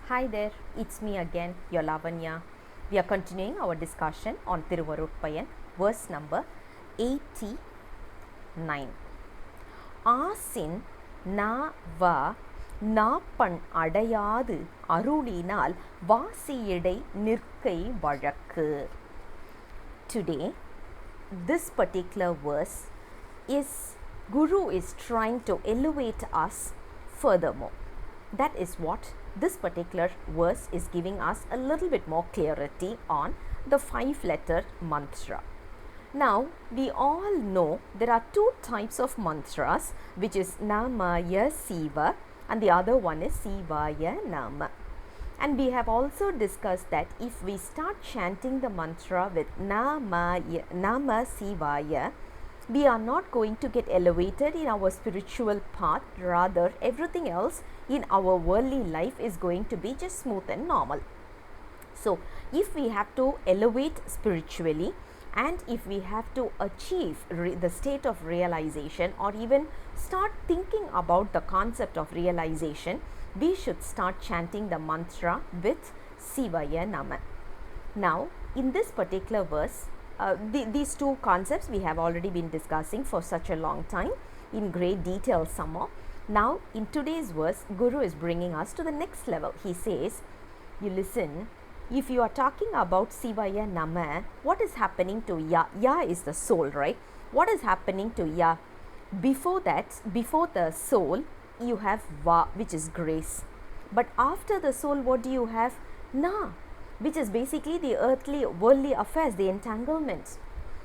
Hi there, it's me again, your Lavanya. We are continuing our discussion on Thiruvarutpayan, verse number 89. ஆசின் வ நாப்பண் அடையாது அருளினால் வாசியிடை நிற்கை வழக்கு. Today, this particular verse is Guru is trying to elevate us furthermore. That is what this particular verse is giving us a little bit more clarity on the 5-letter mantra. Now, we all know there are two types of mantras, which is Namaya Siva and the other one is Sivaya Nama. And we have also discussed that if we start chanting the mantra with Nama Sivaya, we are not going to get elevated in our spiritual path. Rather, everything else in our worldly life is going to be just smooth and normal. So, if we have to elevate spiritually and if we have to achieve the state of realization or even start thinking about the concept of realization, we should start chanting the mantra with Sivaya Nama. Now, in this particular verse, these two concepts we have already been discussing for such a long time in great detail some more. Now, in today's verse, Guru is bringing us to the next level. He says, you listen, if you are talking about Sivaya Nama, what is happening to Ya? Ya is the soul, right? What is happening to Ya? Before that, before the soul, you have Va, which is grace. But after the soul, what do you have? Na, which is basically the earthly, worldly affairs, the entanglements.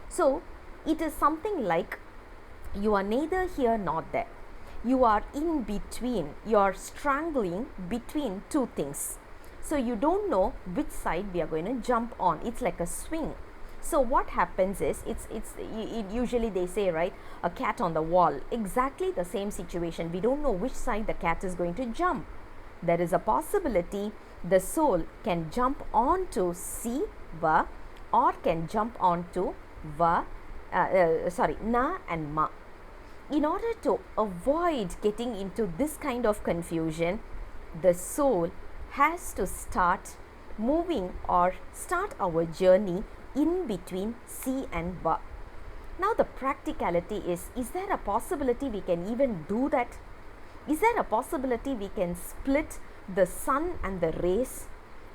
So, it is something like you are neither here nor there. You are in between. You are strangling between two things. So, you don't know which side we are going to jump on. It's like a swing. So, what happens is, usually they say, right, a cat on the wall. Exactly the same situation. We don't know which side the cat is going to jump. There is a possibility the soul can jump onto Siva or can jump onto Na and Ma. In order to avoid getting into this kind of confusion, the soul has to start moving or start our journey in between Si and Va. Now, the practicality is there a possibility we can even do that? Is there a possibility we can split the sun and the rays?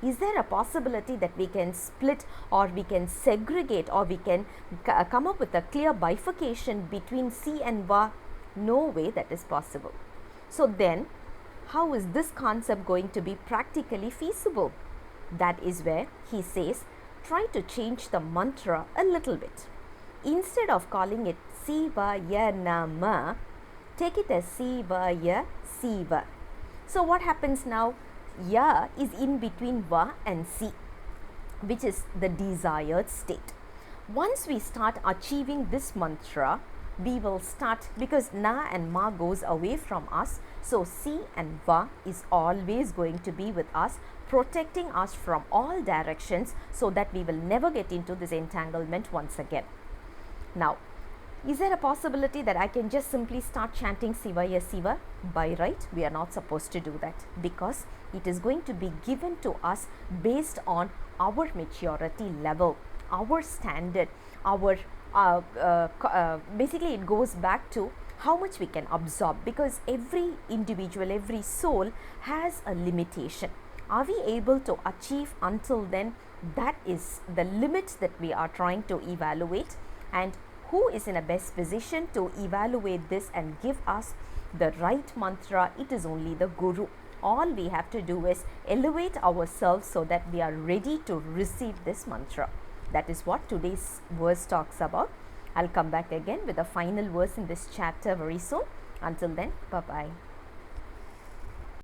Is there a possibility that we can split or we can segregate or we can come up with a clear bifurcation between Si and Va? No way that is possible. So then, how is this concept going to be practically feasible? That is where he says, try to change the mantra a little bit. Instead of calling it Sivaya Nama, take it as Sivaya Siva. So, what happens now? Ya is in between Va and Si, which is the desired state. Once we start achieving this mantra, we will start, because Na and Ma goes away from us, so Si and Va is always going to be with us, protecting us from all directions so that we will never get into this entanglement once again. Now, is there a possibility that I can just simply start chanting Sivaya Siva? By right, we are not supposed to do that, because it is going to be given to us based on our maturity level, our standard, our basically it goes back to how much we can absorb, because every individual, every soul has a limitation. Are we able to achieve until then? That is the limit that we are trying to evaluate, and who is in a best position to evaluate this and give us the right mantra? It is only the Guru. All we have to do is elevate ourselves so that we are ready to receive this mantra. That is what today's verse talks about. I'll come back again with the final verse in this chapter very soon. Until then, bye-bye.